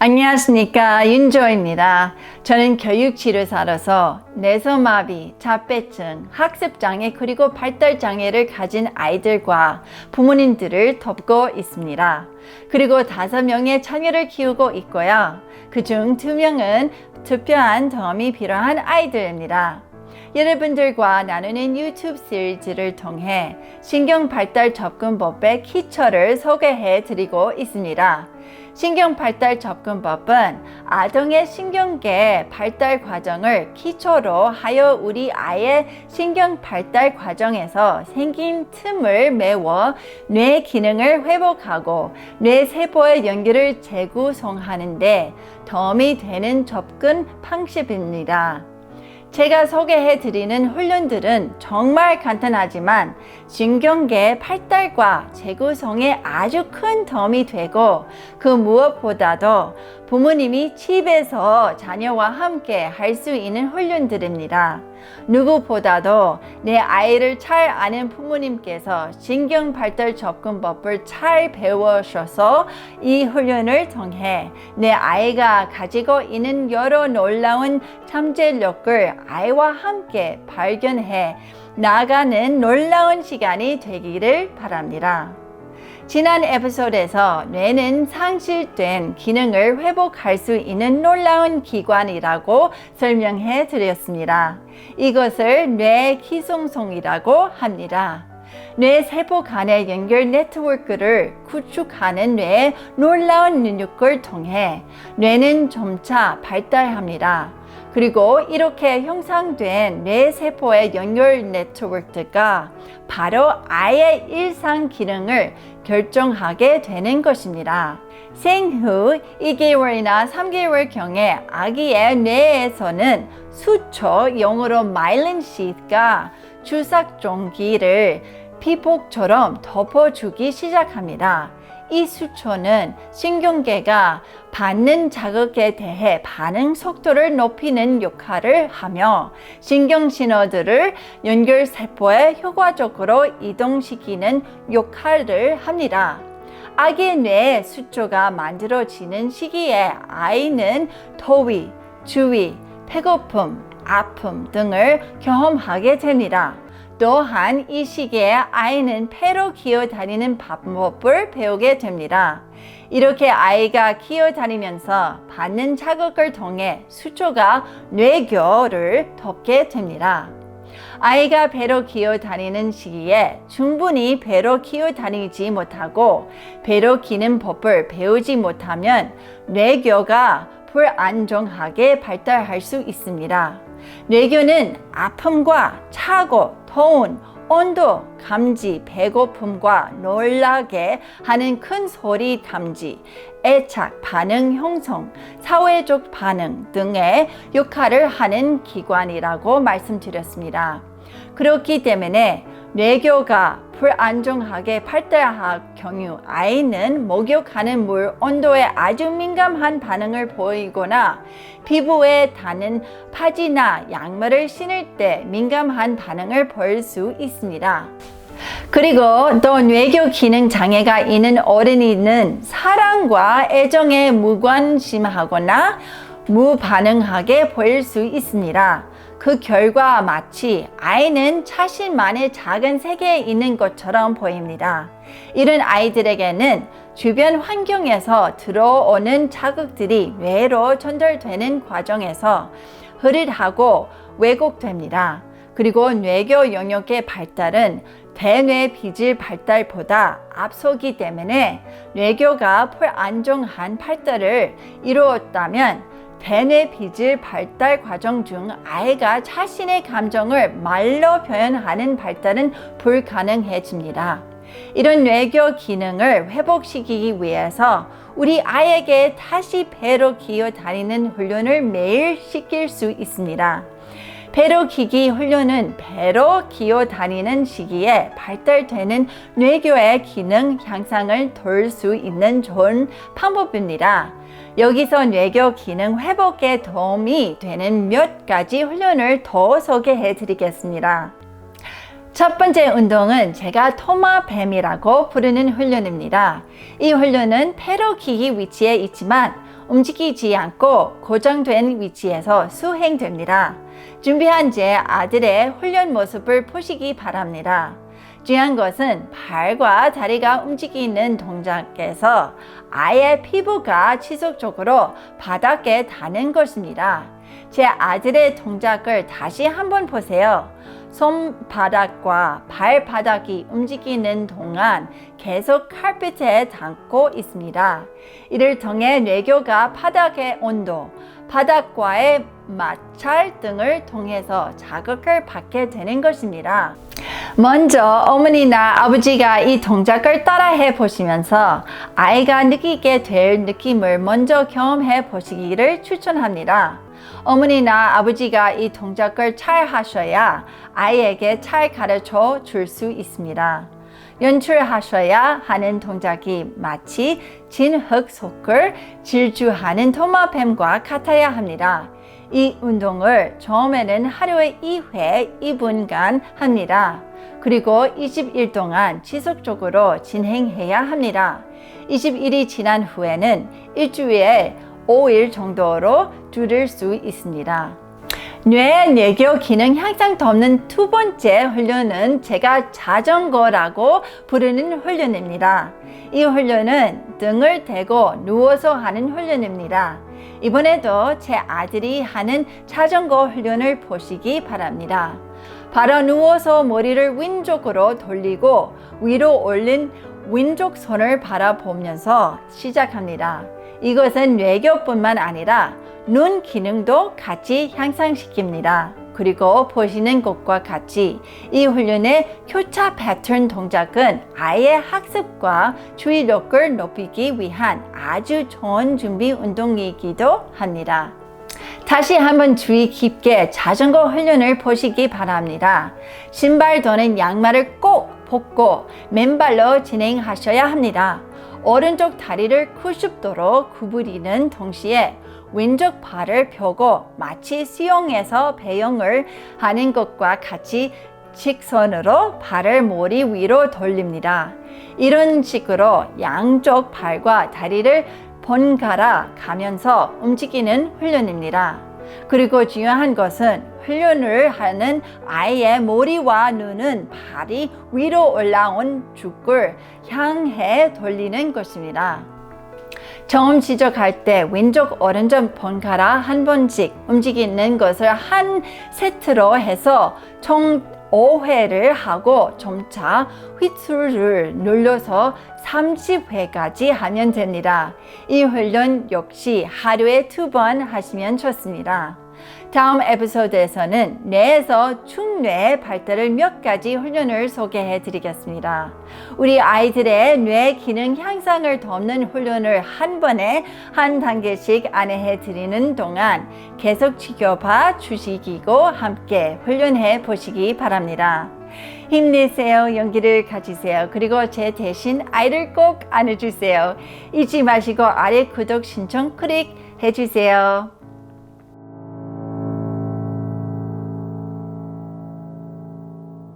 안녕하십니까, 윤조입니다. 저는 교육치료사로서 뇌소마비, 자폐증, 학습장애 그리고 발달장애를 가진 아이들과 부모님들을 돕고 있습니다. 그리고 5명의 자녀를 키우고 있고요. 그중 2명은 특별한 도움이 필요한 아이들입니다. 여러분들과 나누는 유튜브 시리즈를 통해 신경발달접근법의 기초를 소개해 드리고 있습니다. 신경발달접근법은 아동의 신경계 발달 과정을 기초로 하여 우리 아이의 신경발달 과정에서 생긴 틈을 메워 뇌 기능을 회복하고 뇌세포의 연결을 재구성하는 데 도움이 되는 접근 방식입니다. 제가 소개해 드리는 훈련들은 정말 간단하지만 신경계 발달과 재구성에 아주 큰 도움이 되고 그 무엇보다도 부모님이 집에서 자녀와 함께 할 수 있는 훈련들입니다. 누구보다도 내 아이를 잘 아는 부모님께서 신경발달접근법을 잘 배우셔서 이 훈련을 통해 내 아이가 가지고 있는 여러 놀라운 잠재력을 아이와 함께 발견해 나가는 놀라운 시간이 되기를 바랍니다. 지난 에피소드에서 뇌는 상실된 기능을 회복할 수 있는 놀라운 기관이라고 설명해 드렸습니다. 이것을 뇌 기성성이라고 합니다. 뇌 세포 간의 연결 네트워크를 구축하는 뇌의 놀라운 능력을 통해 뇌는 점차 발달합니다. 그리고 이렇게 형성된 뇌세포의 연결 네트워크가 바로 아이의 일상 기능을 결정하게 되는 것입니다. 생후 2개월이나 3개월경에 아기의 뇌에서는 수초, 영어로 마일린 시트가 주삭종기를 피복처럼 덮어주기 시작합니다. 이 수초는 신경계가 받는 자극에 대해 반응 속도를 높이는 역할을 하며 신경신호들을 연결세포에 효과적으로 이동시키는 역할을 합니다. 아기 뇌 수초가 만들어지는 시기에 아이는 더위, 주위, 배고픔, 아픔 등을 경험하게 됩니다. 또한 이 시기에 아이는 폐로 기어다니는 방법을 배우게 됩니다. 이렇게 아이가 기어다니면서 받는 자극을 통해 수초가 뇌교를 덮게 됩니다. 아이가 배로 기어다니는 시기에 충분히 배로 기어다니지 못하고 배로 기는 법을 배우지 못하면 뇌교가 불안정하게 발달할 수 있습니다. 뇌교는 아픔과 차고, 더운, 온도 감지, 배고픔과 놀라게 하는 큰 소리 감지, 애착, 반응 형성, 사회적 반응 등의 역할을 하는 기관이라고 말씀드렸습니다. 그렇기 때문에 뇌교가 불안정하게 발달할 경우 아이는 목욕하는 물 온도에 아주 민감한 반응을 보이거나 피부에 닿는 바지나 양말을 신을 때 민감한 반응을 보일 수 있습니다. 그리고 또 뇌교 기능 장애가 있는 어린이는 사랑과 애정에 무관심하거나 무반응하게 보일 수 있습니다. 그 결과 마치 아이는 자신만의 작은 세계에 있는 것처럼 보입니다. 이런 아이들에게는 주변 환경에서 들어오는 자극들이 뇌로 전달되는 과정에서 흐릿하고 왜곡됩니다. 그리고 뇌교 영역의 발달은 대뇌 비질 발달보다 앞서기 때문에 뇌교가 불안정한 발달을 이루었다면 대뇌 비질 발달 과정 중 아이가 자신의 감정을 말로 표현하는 발달은 불가능해집니다. 이런 뇌교 기능을 회복시키기 위해서 우리 아이에게 다시 배로 기어다니는 훈련을 매일 시킬 수 있습니다. 배로 기기 훈련은 배로 기어다니는 시기에 발달되는 뇌교의 기능 향상을 도울 수 있는 좋은 방법입니다. 여기서 뇌교 기능 회복에 도움이 되는 몇 가지 훈련을 더 소개해 드리겠습니다. 첫 번째 운동은 제가 토마뱀이라고 부르는 훈련입니다. 이 훈련은 배로 기기 위치에 있지만 움직이지 않고 고정된 위치에서 수행됩니다. 준비한 제 아들의 훈련 모습을 보시기 바랍니다. 중요한 것은 발과 다리가 움직이는 동작에서 아이의 피부가 지속적으로 바닥에 닿는 것입니다. 제 아들의 동작을 다시 한번 보세요. 손바닥과 발바닥이 움직이는 동안 계속 카펫에 닿고 있습니다. 이를 통해 뇌교가 바닥의 온도, 바닥과의 마찰 등을 통해서 자극을 받게 되는 것입니다. 먼저 어머니나 아버지가 이 동작을 따라해 보시면서 아이가 느끼게 될 느낌을 먼저 경험해 보시기를 추천합니다. 어머니나 아버지가 이 동작을 잘 하셔야 아이에게 잘 가르쳐 줄 수 있습니다. 연출하셔야 하는 동작이 마치 진흙 속을 질주하는 도마뱀과 같아야 합니다. 이 운동을 처음에는 하루에 2회 2분간 합니다. 그리고 20일 동안 지속적으로 진행해야 합니다. 20일이 지난 후에는 일주일에 5일 정도로 줄일 수 있습니다. 뇌교 기능 향상 돕는 두 번째 훈련은 제가 자전거라고 부르는 훈련입니다. 이 훈련은 등을 대고 누워서 하는 훈련입니다. 이번에도 제 아들이 하는 자전거 훈련을 보시기 바랍니다. 바로 누워서 머리를 왼쪽으로 돌리고 위로 올린 왼쪽 손을 바라보면서 시작합니다. 이것은 뇌교뿐만 아니라 눈 기능도 같이 향상시킵니다. 그리고 보시는 것과 같이 이 훈련의 교차 패턴 동작은 아이의 학습과 주의력을 높이기 위한 아주 좋은 준비 운동이기도 합니다. 다시 한번 주의 깊게 자전거 훈련을 보시기 바랍니다. 신발 또는 양말을 꼭 벗고 맨발로 진행하셔야 합니다. 오른쪽 다리를 90도로 구부리는 동시에 왼쪽 발을 펴고 마치 수영에서 배영을 하는 것과 같이 직선으로 발을 머리 위로 돌립니다. 이런 식으로 양쪽 발과 다리를 번갈아 가면서 움직이는 훈련입니다. 그리고 중요한 것은 훈련을 하는 아이의 머리와 눈은 발이 위로 올라온 축을 향해 돌리는 것입니다. 처음 시작할 때 왼쪽 오른쪽 번갈아 한 번씩 움직이는 것을 한 세트로 해서 총 5회를 하고 점차 휘슬을 눌러서 30회까지 하면 됩니다. 이 훈련 역시 하루에 2번 하시면 좋습니다. 다음 에피소드에서는 뇌에서 중뇌 발달을 몇 가지 훈련을 소개해 드리겠습니다. 우리 아이들의 뇌 기능 향상을 돕는 훈련을 한 번에 한 단계씩 안내해 드리는 동안 계속 지켜봐 주시기고 함께 훈련해 보시기 바랍니다. 힘내세요. 용기를 가지세요. 그리고 제 대신 아이를 꼭 안아주세요. 잊지 마시고 아래 구독 신청 클릭해 주세요.